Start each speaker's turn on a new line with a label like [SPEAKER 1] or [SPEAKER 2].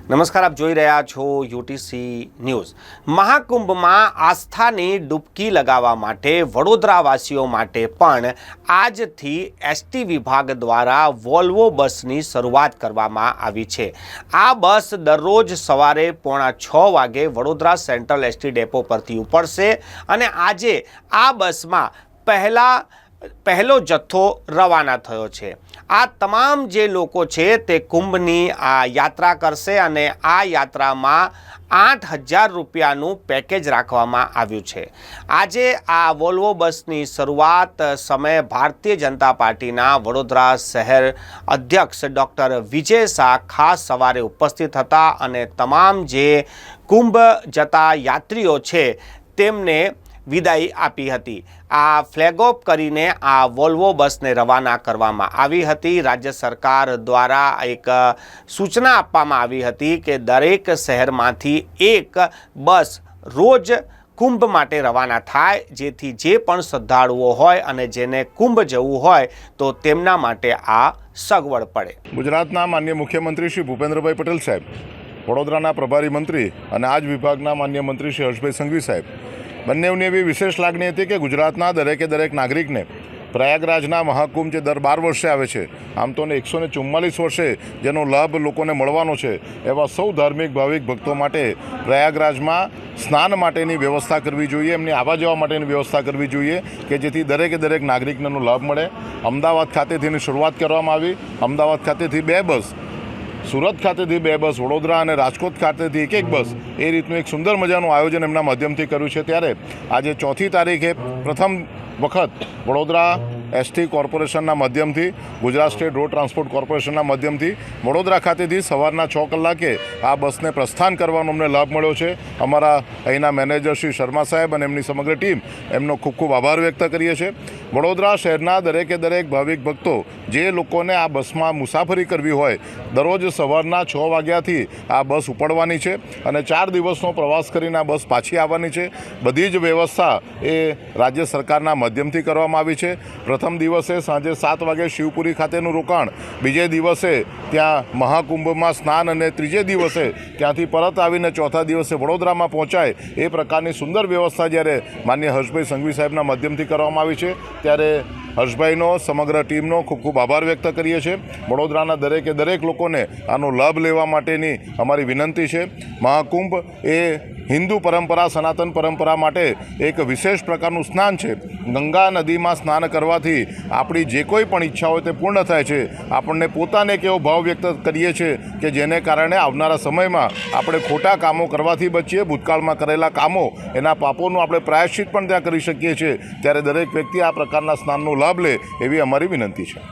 [SPEAKER 1] નમસ્કાર, આપ જોઈ રહ્યા છો યુટીસી ન્યૂઝ। મહાકુંભમાં આસ્થાની ડૂબકી લગાવવા માટે વડોદરાવાસીઓ માટે પણ આજથી એસટી વિભાગ દ્વારા વોલ્વો બસની શરૂઆત કરવામાં આવી છે। આ બસ દરરોજ સવારે 6:45 વાગે વડોદરા સેન્ટ્રલ એસટી ડેપો પરથી ઉપડશે અને આજે આ બસમાં પહેલો જથ્થો રવાના થયો છે। આ તમામ જે લોકો છે તે કુંભની આ યાત્રા કરશે અને આ યાત્રામાં 8,000 રૂપિયાનું પેકેજ રાખવામાં આવ્યું છે। આજે આ વોલ્વો બસની શરૂઆત સમયે ભારતીય જનતા પાર્ટીના વડોદરા શહેર અધ્યક્ષ ડૉક્ટર વિજય શાહ ખાસ સવારે ઉપસ્થિત હતા અને તમામ જે કુંભ જતા યાત્રીઓ છે તેમને વિદાય આપી હતી। આ ફ્લેગ ઓફ કરીને આ વોલ્વો બસને રવાના કરવામાં આવી હતી। રાજ્ય સરકાર દ્વારા એક સૂચના આપવામાં આવી હતી કે દરેક શહેરમાંથી એક બસ રોજ કુંભ માટે રવાના થાય, જેથી જે પણ શ્રદ્ધાળુઓ હોય અને જેને કુંભ જવું હોય તો તેમના માટે આ સગવડ પડે।
[SPEAKER 2] ગુજરાતના માન્ય મુખ્યમંત્રી શ્રી ભૂપેન્દ્રભાઈ પટેલ સાહેબ, વડોદરાના પ્રભારી મંત્રી અને આ જ વિભાગના માન્ય મંત્રી શ્રી હર્ષભાઈ સંઘવી સાહેબ, બંનેની એવી વિશેષ લાગણી હતી કે ગુજરાતના દરેક નાગરિકને પ્રયાગરાજના મહાકુંભ જે દર 12 વર્ષે આવે છે, આમ તો 144 વર્ષે જેનો લાભ લોકોને મળવાનો છે, એવા સૌ ધાર્મિક ભાવિક ભક્તો માટે પ્રયાગરાજમાં સ્નાન માટેની વ્યવસ્થા કરવી જોઈએ, એમની આવવા જવા માટેની વ્યવસ્થા કરવી જોઈએ કે જેથી દરેક નાગરિકને એનો લાભ મળે। અમદાવાદ ખાતેથી એની શરૂઆત કરવામાં આવી। અમદાવાદ ખાતેથી 2 બસ, સુરત ખાતેથી 2 બસ, વડોદરા અને રાજકોટ ખાતેથી એક બસ, એ રીતનું એક સુંદર મજાનું આયોજન એમના માધ્યમથી કર્યું છે। ત્યારે આજે 4મી તારીખે પ્રથમ વખત વડોદરા એસટી કોર્પોરેશનના માધ્યમથી, ગુજરાત સ્ટેટ રોડ ટ્રાન્સપોર્ટ કોર્પોરેશનના માધ્યમથી વડોદરા ખાતેથી સવારના 6 કલાકે આ બસને પ્રસ્થાન કરવાનો અમને લાભ મળ્યો છે। અમારા અહીંના મેનેજર શ્રી શર્મા સાહેબ અને એમની સમગ્ર ટીમ, એમનો ખૂબ આભાર વ્યક્ત કરીએ છીએ। વડોદરા શહેરના દરેક ભાવિક ભક્તો જે લોકોને આ બસમાં મુસાફરી કરવી હોય, દરરોજ સવારના 6 વાગ્યાથી આ બસ ઉપડવાની છે અને 4 દિવસનો પ્રવાસ કરીને આ બસ પાછી આવવાની છે। બધી જ વ્યવસ્થા એ રાજ્ય સરકારના માધ્યમથી કરવામાં આવી છે। પ્રથમ દિવસે સાંજે 7 વાગે શિવપુરી ખાતેનું રોકાણ, બીજે દિવસે ત્યાં મહાકુંભમાં સ્નાન અને ત્રીજે દિવસે ત્યાંથી પરત આવીને ચોથા દિવસે વડોદરામાં પહોંચાય, એ પ્રકારની સુંદર વ્યવસ્થા જ્યારે માન્ય હર્ષભાઈ સંઘવી સાહેબના માધ્યમથી કરવામાં આવી છે, ત્યારે હર્ષભાઈનો સમગ્ર ટીમનો ખૂબ આભાર વ્યક્ત કરીએ છીએ। વડોદરાના દરેક લોકોને આનો લાભ લેવા માટેની અમારી વિનંતી છે। મહાકુંભ એ હિન્દુ પરંપરા, સનાતન પરંપરા માટે એક વિશેષ પ્રકારનું સ્નાન છે। ગંગા નદીમાં સ્નાન કરવાથી આપણી જે કોઈ પણ ઈચ્છા હોય તે પૂર્ણ થાય છે। આપણને પોતાને એક એવો ભાવ વ્યક્ત કરીએ છીએ કે જેને કારણે આવનારા સમયમાં આપણે ખોટા કામો કરવાથી બચીએ, ભૂતકાળમાં કરેલા કામો, એના પાપોનું આપણે પ્રાયશ્ચિત પણ ત્યાં કરી શકીએ છીએ। ત્યારે દરેક વ્યક્તિ આ પ્રકારના સ્નાનનો લાભ લે એવી અમારી વિનંતી છે।